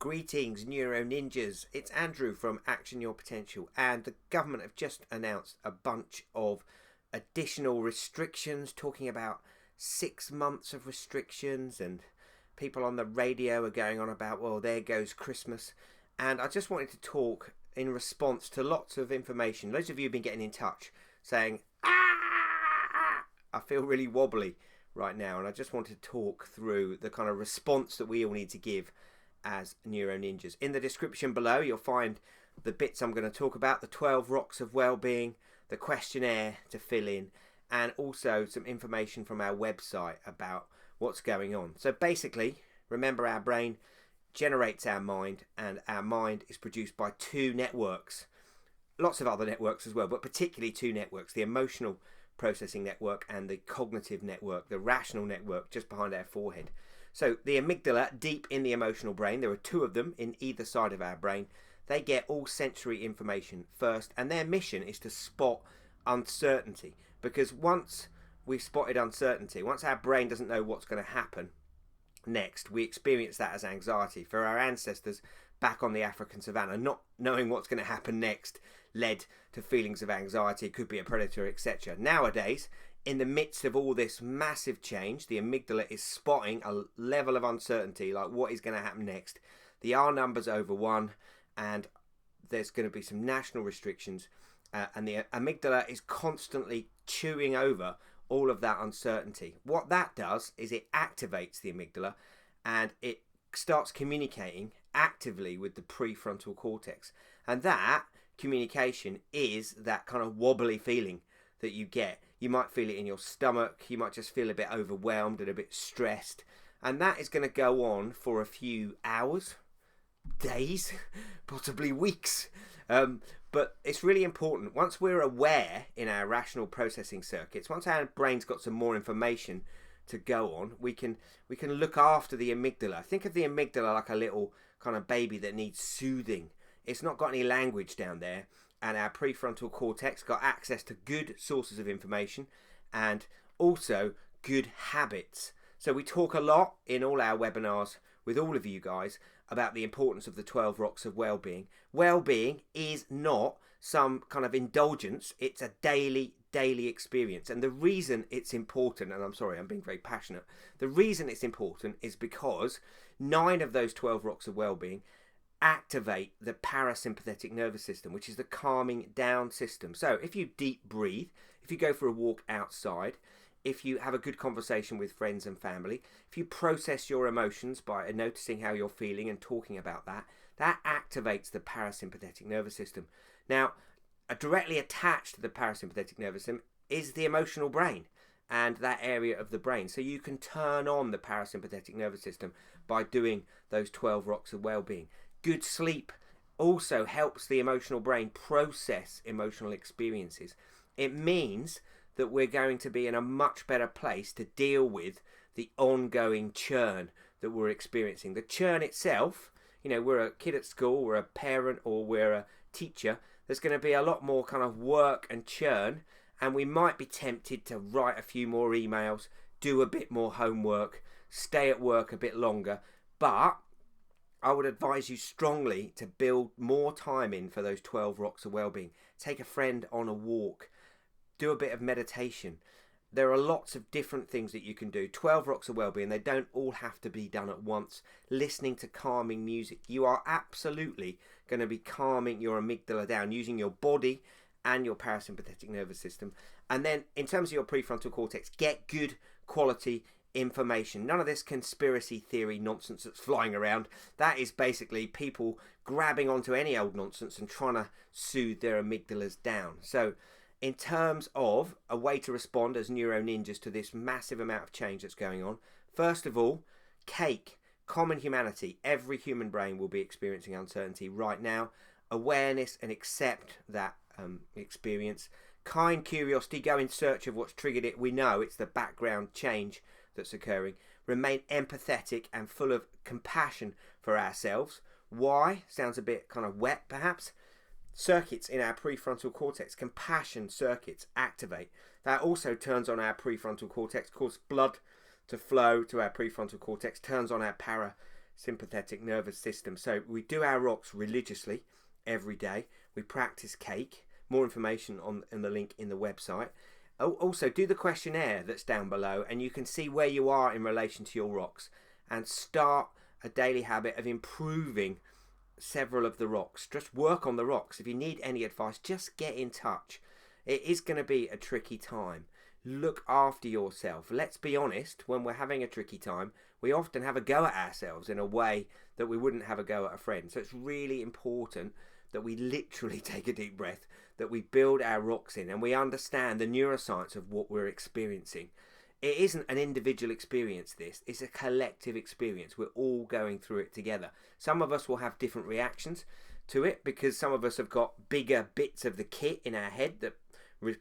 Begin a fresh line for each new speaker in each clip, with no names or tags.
Greetings, Neuro Ninjas. It's Andrew from Action Your Potential, and the government have just announced a bunch of additional restrictions, talking about 6 months of restrictions, and people on the radio are going on about, well, there goes Christmas. And I just wanted to talk in response to lots of information. Loads of you have been getting in touch saying, I feel really wobbly right now, and I just want to talk through the kind of response that we all need to give as Neuro Ninjas. In the description below, you'll find the bits I'm going to talk about, the 12 rocks of wellbeing, the questionnaire to fill in, and also some information from our website about what's going on. So basically, remember, our brain generates our mind, and our mind is produced by 2 networks. Lots of other networks as well, but particularly 2 networks, the emotional processing network and the cognitive network, the rational network just behind our forehead. So the amygdala, deep in the emotional brain, there are 2 of them in either side of our brain. They get all sensory information first, and their mission is to spot uncertainty. Because once we've spotted uncertainty, once our brain doesn't know what's going to happen next, we experience that as anxiety. For our ancestors back on the African savannah, not knowing what's going to happen next led to feelings of anxiety. It could be a predator, etc. Nowadays, in the midst of all this massive change, the amygdala is spotting a level of uncertainty, like what is going to happen next. The R number's over 1, and there's going to be some national restrictions, and the amygdala is constantly chewing over all of that uncertainty. What that does is it activates the amygdala, and it starts communicating actively with the prefrontal cortex. And that communication is that kind of wobbly feeling that you get. You might feel it in your stomach, you might just feel a bit overwhelmed and a bit stressed, and that is going to go on for a few hours, days, possibly weeks. But it's really important, once we're aware in our rational processing circuits, once our brain's got some more information to go on, we can look after the amygdala. Think of the amygdala like a little kind of baby that needs soothing. It's not got any language down there, and our prefrontal cortex got access to good sources of information and also good habits. So we talk a lot in all our webinars with all of you guys about the importance of the 12 rocks of well-being. Well-being is not some kind of indulgence, it's a daily experience. And the reason it's important, and I'm sorry, I'm being very passionate, the reason it's important is because 9 of those 12 rocks of well-being activate the parasympathetic nervous system, which is the calming down system. So if you deep breathe, if you go for a walk outside, if you have a good conversation with friends and family, if you process your emotions by noticing how you're feeling and talking about that, that activates the parasympathetic nervous system. Now, directly attached to the parasympathetic nervous system is the emotional brain and that area of the brain. So you can turn on the parasympathetic nervous system by doing those 12 rocks of well-being. Good sleep also helps the emotional brain process emotional experiences. It means that we're going to be in a much better place to deal with the ongoing churn that we're experiencing. The churn itself, you know, we're a kid at school, we're a parent, or we're a teacher, there's going to be a lot more kind of work and churn, and we might be tempted to write a few more emails, do a bit more homework, stay at work a bit longer. But I would advise you strongly to build more time in for those 12 rocks of well-being. Take a friend on a walk. Do a bit of meditation. There are lots of different things that you can do. 12 rocks of well-being. They don't all have to be done at once. Listening to calming music. You are absolutely going to be calming your amygdala down using your body and your parasympathetic nervous system. And then in terms of your prefrontal cortex, get good quality information. None of this conspiracy theory nonsense that's flying around. That is basically people grabbing onto any old nonsense and trying to soothe their amygdalas down. So in terms of a way to respond as neuro ninjas to this massive amount of change that's going on, first of all, cake, common humanity. Every human brain will be experiencing uncertainty right now. Awareness and accept that experience. Kind curiosity, go in search of what's triggered it. We know it's the background change that's occurring. Remain empathetic and full of compassion for ourselves. Why? Sounds a bit kind of wet perhaps. Circuits in our prefrontal cortex, compassion circuits activate. That also turns on our prefrontal cortex, causes blood to flow to our prefrontal cortex, turns on our sympathetic nervous system. So we do our rocks religiously every day. We practice cake. More information in the link in the website. Also, do the questionnaire that's down below, and you can see where you are in relation to your rocks, and start a daily habit of improving several of the rocks. Just work on the rocks. If you need any advice, just get in touch. It is going to be a tricky time. Look after yourself. Let's be honest, when we're having a tricky time, we often have a go at ourselves in a way that we wouldn't have a go at a friend. So it's really important that we literally take a deep breath, that we build our rocks in, and we understand the neuroscience of what we're experiencing. It isn't an individual experience, this. It's a collective experience. We're all going through it together. Some of us will have different reactions to it because some of us have got bigger bits of the kit in our head that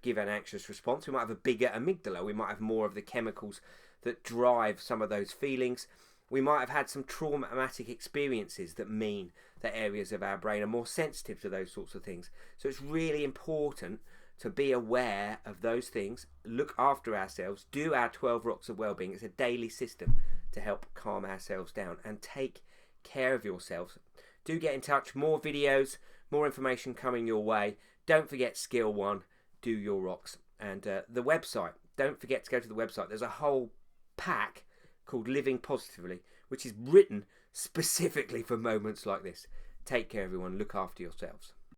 give an anxious response. We might have a bigger amygdala. We might have more of the chemicals that drive some of those feelings. We might have had some traumatic experiences that mean that areas of our brain are more sensitive to those sorts of things. So it's really important to be aware of those things, look after ourselves, do our 12 rocks of wellbeing. It's a daily system to help calm ourselves down, and take care of yourselves. Do get in touch. More videos, more information coming your way. Don't forget skill 1, do your rocks. And the website, don't forget to go to the website. There's a whole pack called Living Positively, which is written specifically for moments like this. Take care, everyone. Look after yourselves.